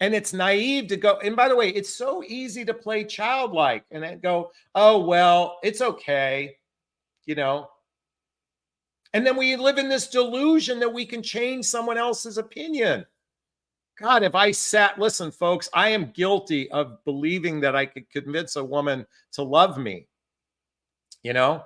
And it's naive to go, and by the way, it's so easy to play childlike and then go, oh, well, it's okay, you know. And then we live in this delusion that we can change someone else's opinion. God, if I listen, folks, I am guilty of believing that I could convince a woman to love me, you know.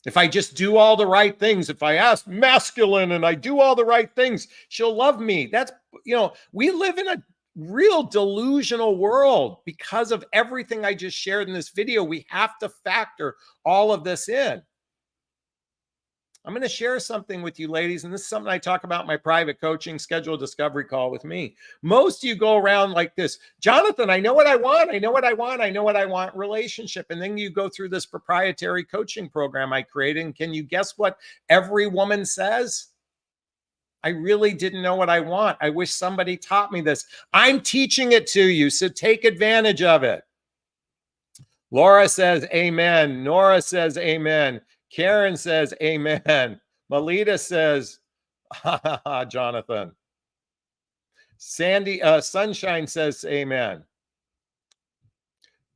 If I just do all the right things, if I ask masculine and I do all the right things, she'll love me. That's, you know, we live in a real delusional world because of everything I just shared in this video. We have to factor all of this in. I'm going to share something with you, ladies, and this is something I talk about in my private coaching. Schedule a discovery call with me. Most of you go around like this. Jonathan, I know what I want. I know what I want. I know what I want relationship. And then you go through this proprietary coaching program I created. And can you guess what every woman says? I really didn't know what I want. I wish somebody taught me this. I'm teaching it to you, so take advantage of it. Laura says, amen. Nora says, amen. Karen says, amen. Melita says, ha, ha, ha, Jonathan. Sandy, Sunshine says, amen.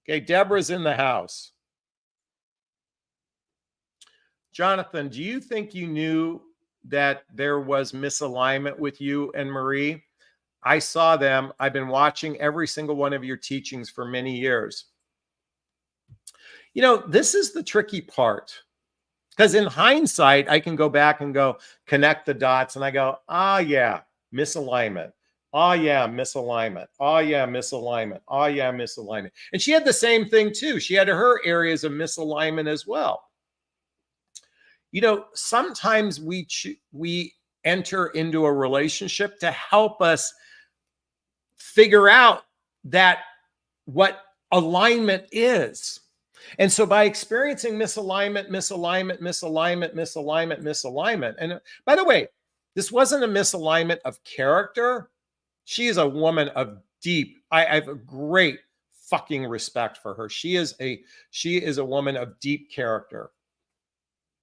Okay, Deborah's in the house. Jonathan, do you think you knew that there was misalignment with you and Marie? I saw them. I've been watching every single one of your teachings for many years. You know, this is the tricky part. Because in hindsight, I can go back and go connect the dots and I go, ah, yeah, misalignment. Oh, yeah, misalignment. Oh, yeah, misalignment. Oh, yeah, misalignment. And she had the same thing too. She had her areas of misalignment as well. You know, sometimes we enter into a relationship to help us figure out that what alignment is. And so by experiencing misalignment, and by the way, this wasn't a misalignment of character. She is a woman of deep, I have a great fucking respect for her. She is a woman of deep character.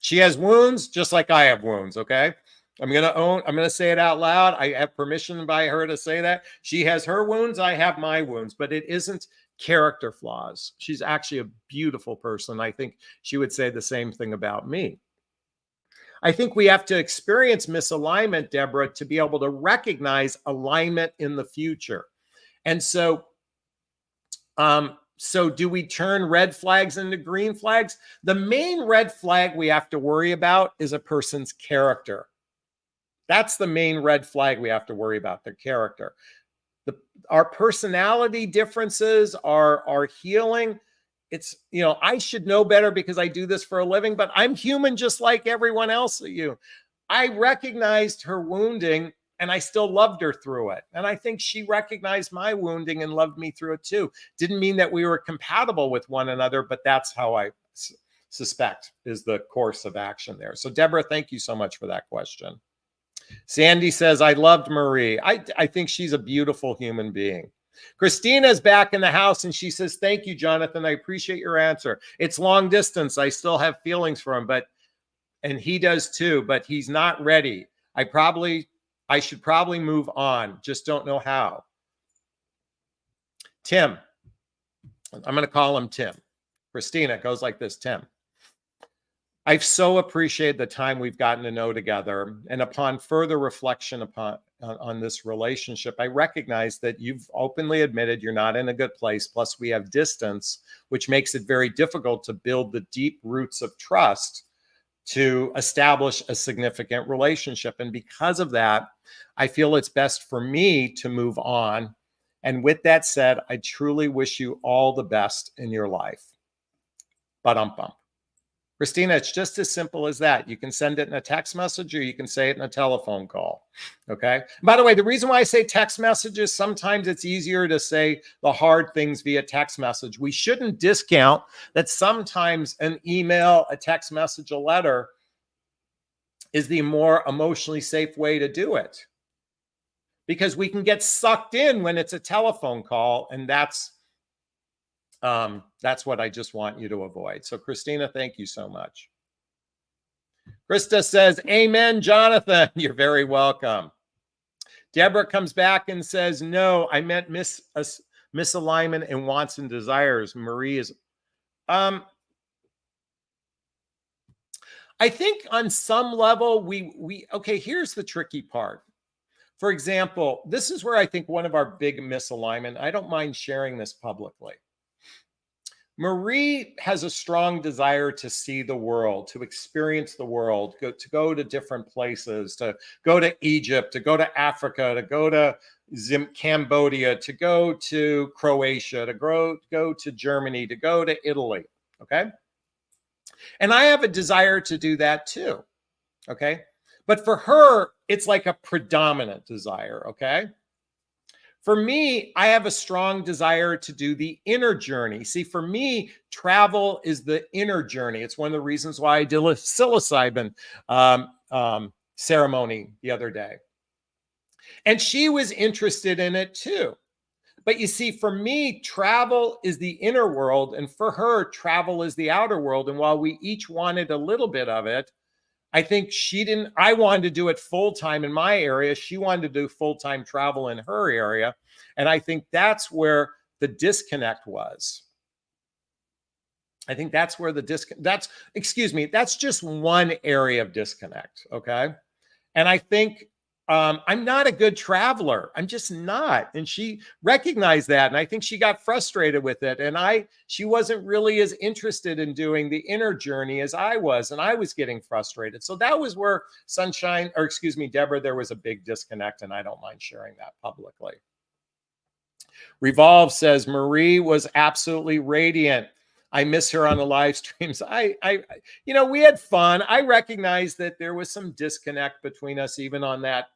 She has wounds just like I have wounds, okay? I'm going to say it out loud. I have permission by her to say that. She has her wounds, I have my wounds, but it isn't character flaws. She's actually a beautiful person. I think she would say the same thing about me. I think we have to experience misalignment, Deborah, to be able to recognize alignment in the future. And so, so do we turn red flags into green flags? The main red flag we have to worry about is a person's character. That's the main red flag we have to worry about, their character. Our personality differences, our healing, it's, you know, I should know better because I do this for a living, but I'm human just like everyone else of you. I recognized her wounding and I still loved her through it. And I think she recognized my wounding and loved me through it too. Didn't mean that we were compatible with one another, but that's how I suspect is the course of action there. So Deborah, thank you so much for that question. Sandy says, I loved Marie. I think she's a beautiful human being. Christina's back in the house and she says, thank you, Jonathan. I appreciate your answer. It's long distance. I still have feelings for him, and he does too, but he's not ready. I should probably move on. Just don't know how. Tim. I'm going to call him Tim. Christina goes like this, Tim. I've so appreciated the time we've gotten to know together. And upon further reflection on this relationship, I recognize that you've openly admitted you're not in a good place. Plus, we have distance, which makes it very difficult to build the deep roots of trust to establish a significant relationship. And because of that, I feel it's best for me to move on. And with that said, I truly wish you all the best in your life. Ba-dum-bum. Christina, it's just as simple as that. You can send it in a text message or you can say it in a telephone call. Okay. By the way, the reason why I say text messages, sometimes it's easier to say the hard things via text message. We shouldn't discount that sometimes an email, a text message, a letter is the more emotionally safe way to do it. Because we can get sucked in when it's a telephone call, and that's what I just want you to avoid. So Christina, thank you so much. Krista says, amen, Jonathan. You're very welcome. Deborah comes back and says, no, I meant misalignment and wants and desires. Marie is, I think on some level, okay, here's the tricky part. For example, this is where I think one of our big misalignment, I don't mind sharing this publicly. Marie has a strong desire to see the world, to experience the world, to go to different places, to go to Egypt, to go to Africa, to go to Cambodia, to go to Croatia, to go to Germany, to go to Italy, okay? And I have a desire to do that too, okay? But for her, it's like a predominant desire, okay? For me, I have a strong desire to do the inner journey. See, for me, travel is the inner journey. It's one of the reasons why I did a psilocybin ceremony the other day. And she was interested in it too. But you see, for me, travel is the inner world. And for her, travel is the outer world. And while we each wanted a little bit of it, I think I wanted to do it full-time in my area. She wanted to do full-time travel in her area. And I think that's where the disconnect was. I think that's where that's just one area of disconnect, okay? And I think I'm not a good traveler. I'm just not. And she recognized that. And I think she got frustrated with it. And she wasn't really as interested in doing the inner journey as I was. And I was getting frustrated. So that was where Deborah, there was a big disconnect. And I don't mind sharing that publicly. Revolve says, Marie was absolutely radiant. I miss her on the live streams. We had fun. I recognize that there was some disconnect between us, even on that,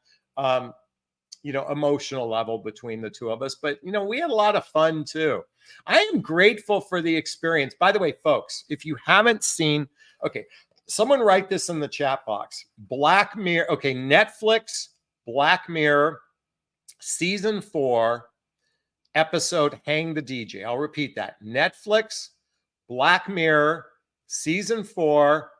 emotional level between the two of us. But, we had a lot of fun too. I am grateful for the experience. By the way, folks, if you haven't seen, okay, someone write this in the chat box. Black Mirror, okay, Netflix, Black Mirror, season 4, episode Hang the DJ. I'll repeat that. Netflix, Black Mirror, season 4,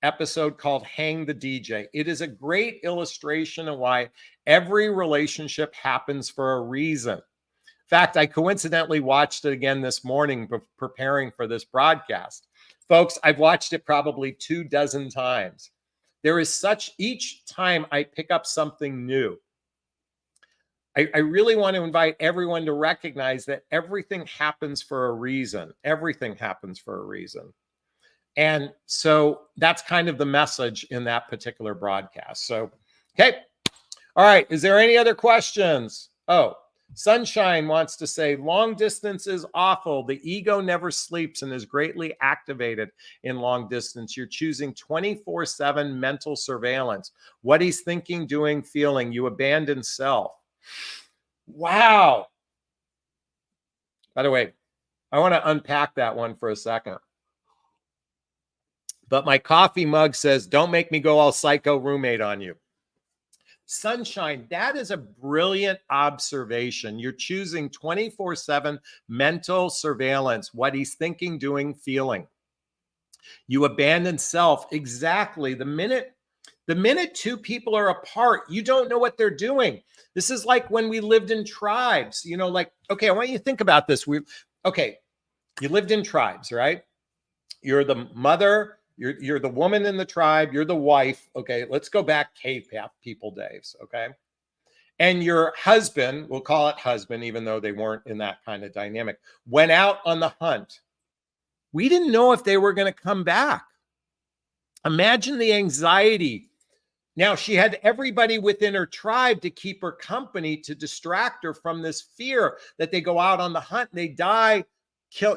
episode called Hang the DJ. It is a great illustration of why every relationship happens for a reason. In fact, I coincidentally watched it again this morning preparing for this broadcast. Folks, I've watched it probably 24 times. There is such, each time I pick up something new. I really want to invite everyone to recognize that everything happens for a reason. Everything happens for a reason. And so that's kind of the message in that particular broadcast. So, okay. All right. Is there any other questions? Oh, Sunshine wants to say long distance is awful. The ego never sleeps and is greatly activated in long distance. You're choosing 24/7 mental surveillance. What he's thinking, doing, feeling. You abandon self. Wow. By the way, I want to unpack that one for a second. But my coffee mug says, don't make me go all psycho roommate on you. Sunshine, that is a brilliant observation. You're choosing 24/7 mental surveillance, what he's thinking, doing, feeling. You abandon self. Exactly. The minute two people are apart, you don't know what they're doing. This is like when we lived in tribes, you know, like, okay, I want you to think about this. Okay, you lived in tribes, right? You're the mother, you're the woman in the tribe, you're the wife. Okay, let's go back cave people days, okay? And your husband, we'll call it husband, even though they weren't in that kind of dynamic, went out on the hunt. We didn't know if they were going to come back. Imagine the anxiety. Now, she had everybody within her tribe to keep her company, to distract her from this fear that they go out on the hunt and they die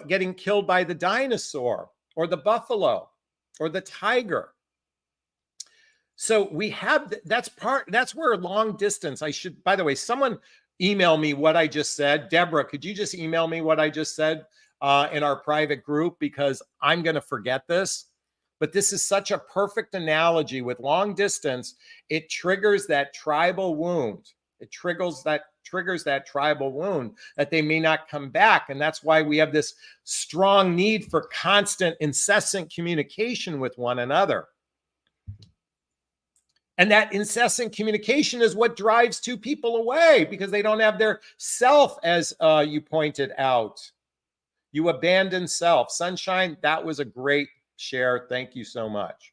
getting killed by the dinosaur or the buffalo or the tiger. So we have, that's where long distance, by the way, someone email me what I just said. Deborah, could you just email me what I just said in our private group? Because I'm going to forget this. But this is such a perfect analogy. With long distance, it triggers that tribal wound. It triggers that tribal wound that they may not come back. And that's why we have this strong need for constant, incessant communication with one another. And that incessant communication is what drives two people away, because they don't have their self, as you pointed out. You abandon self. Sunshine, that was a great share. Thank you so much.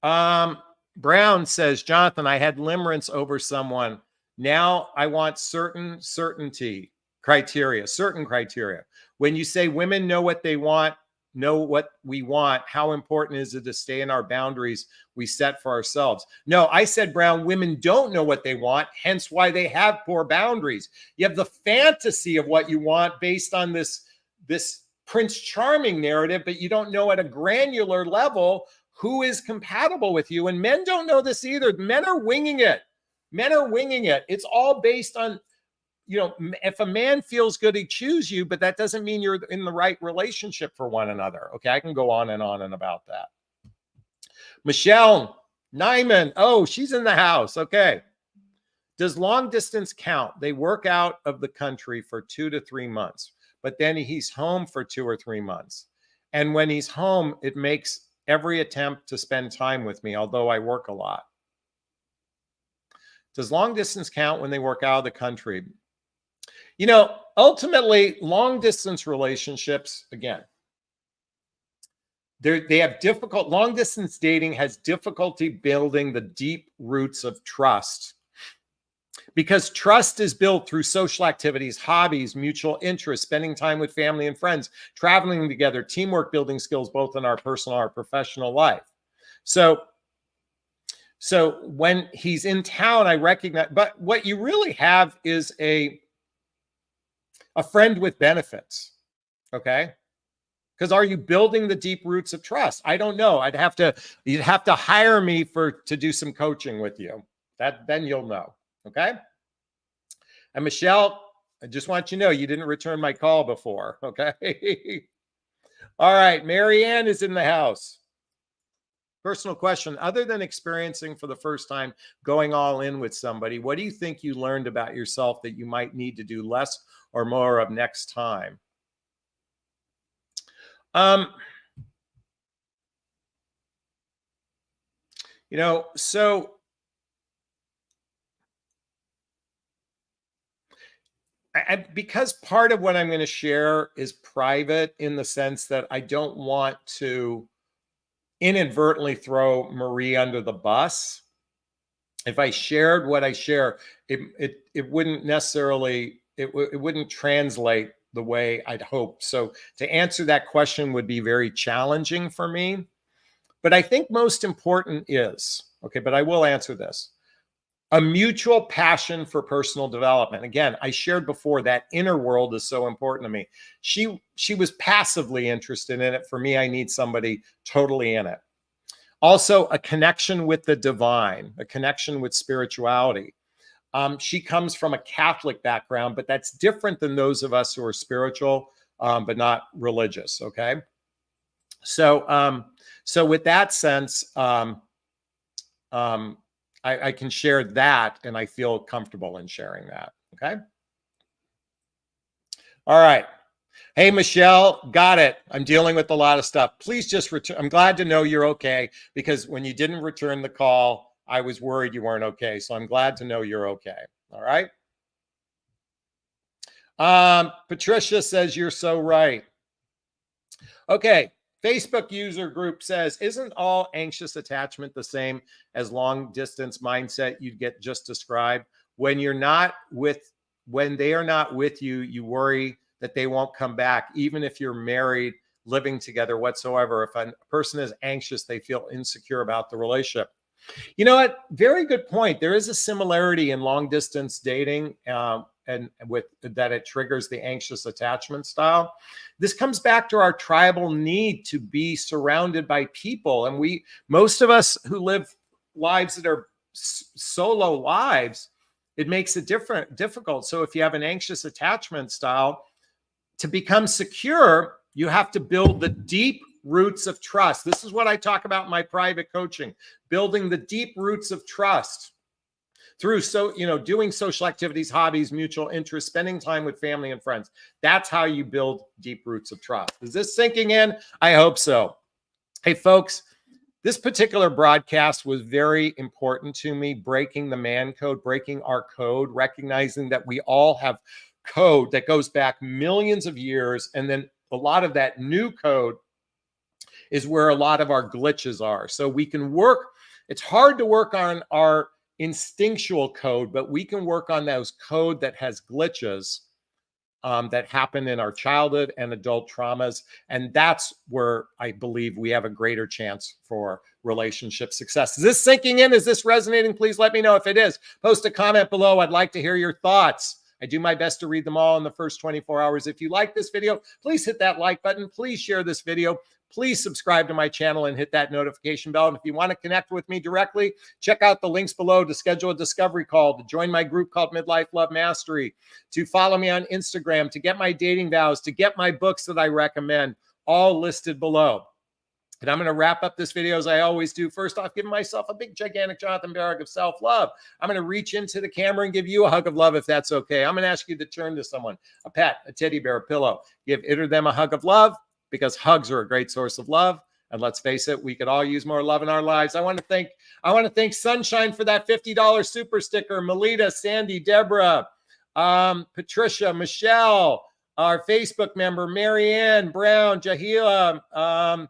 Brown says, Jonathan, I had limerence over someone. Now I want certain criteria. When you say women know what they want, know what we want, how important is it to stay in our boundaries we set for ourselves? No, I said, Brown, women don't know what they want, hence why they have poor boundaries. You have the fantasy of what you want based on this Prince Charming narrative, but you don't know at a granular level who is compatible with you. And men don't know this either. Men are winging it. It's all based on, you know, if a man feels good, he chooses you, but that doesn't mean you're in the right relationship for one another. Okay, I can go on and about that. Michelle Nyman, oh, she's in the house. Okay. Does long distance count? They work out of the country for 2 to 3 months, but then he's home for 2 or 3 months. And when he's home, it makes every attempt to spend time with me, although I work a lot. Does long distance count when they work out of the country? You know, ultimately, long distance relationships, again, they have long distance dating has difficulty building the deep roots of trust, because trust is built through social activities, hobbies, mutual interests, spending time with family and friends, traveling together, teamwork, building skills, both in our personal and our professional life. So when he's in town, I recognize, but what you really have is a friend with benefits. Okay. Because are you building the deep roots of trust? I don't know. You'd have to hire me to do some coaching with you. Then you'll know. Okay. And Michelle, I just want you to know you didn't return my call before. Okay. All right. Marianne is in the house. Personal question. Other than experiencing for the first time going all in with somebody, what do you think you learned about yourself that you might need to do less or more of next time? Um, so because part of what I'm going to share is private in the sense that I don't want to inadvertently throw Marie under the bus. If I shared what I share, it wouldn't necessarily it wouldn't translate the way I'd hope. So to answer that question would be very challenging for me. But I think most important is, okay, but I will answer this. A mutual passion for personal development. Again, I shared before that inner world is so important to me. She was passively interested in it. For me, I need somebody totally in it. Also, a connection with the divine, a connection with spirituality. She comes from a Catholic background, but that's different than those of us who are spiritual, but not religious. Okay, so with that sense, I can share that, and I feel comfortable in sharing that. Okay. All right. Hey, Michelle, got it. I'm dealing with a lot of stuff. Please just return. I'm glad to know you're okay, because when you didn't return the call, I was worried you weren't okay. So I'm glad to know you're okay. All right. Patricia says you're so right. Okay. Facebook user group says, isn't all anxious attachment the same as long distance mindset you get just described? When they are not with you, you worry that they won't come back, even if you're married, living together whatsoever. If a person is anxious, they feel insecure about the relationship. You know what? Very good point. There is a similarity in long distance dating, and with that, it triggers the anxious attachment style. This comes back to our tribal need to be surrounded by people, and most of us who live lives that are solo lives, it makes it difficult. So if you have an anxious attachment style, to become secure, you have to build the deep roots of trust. This is what I talk about in my private coaching, building the deep roots of trust through doing social activities, hobbies, mutual interests, spending time with family and friends. That's how you build deep roots of trust. Is this sinking in? I hope so. Hey, folks, this particular broadcast was very important to me, breaking the man code, breaking our code, recognizing that we all have code that goes back millions of years. And then a lot of that new code is where a lot of our glitches are. So we can work, it's hard to work on our instinctual code, but we can work on those code that has glitches that happen in our childhood and adult traumas. And that's where I believe we have a greater chance for relationship success. Is this sinking in? Is this resonating? Please let me know if it is. Post a comment below. I'd like to hear your thoughts. I do my best to read them all in the first 24 hours. If you like this video, please hit that like button. Please share this video. Please subscribe to my channel and hit that notification bell. And if you want to connect with me directly, check out the links below to schedule a discovery call, to join my group called Midlife Love Mastery, to follow me on Instagram, to get my dating vows, to get my books that I recommend, all listed below. And I'm going to wrap up this video as I always do. First off, giving myself a big, gigantic Jonathan Barrick of self-love. I'm going to reach into the camera and give you a hug of love if that's okay. I'm going to ask you to turn to someone, a pet, a teddy bear, a pillow. Give it or them a hug of love, because hugs are a great source of love. And let's face it, we could all use more love in our lives. I want to thank Sunshine for that $50 super sticker. Melita, Sandy, Deborah, Patricia, Michelle, our Facebook member, Marianne, Brown, Jahila,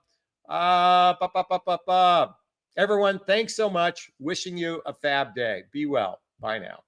everyone, thanks so much. Wishing you a fab day. Be well. Bye now.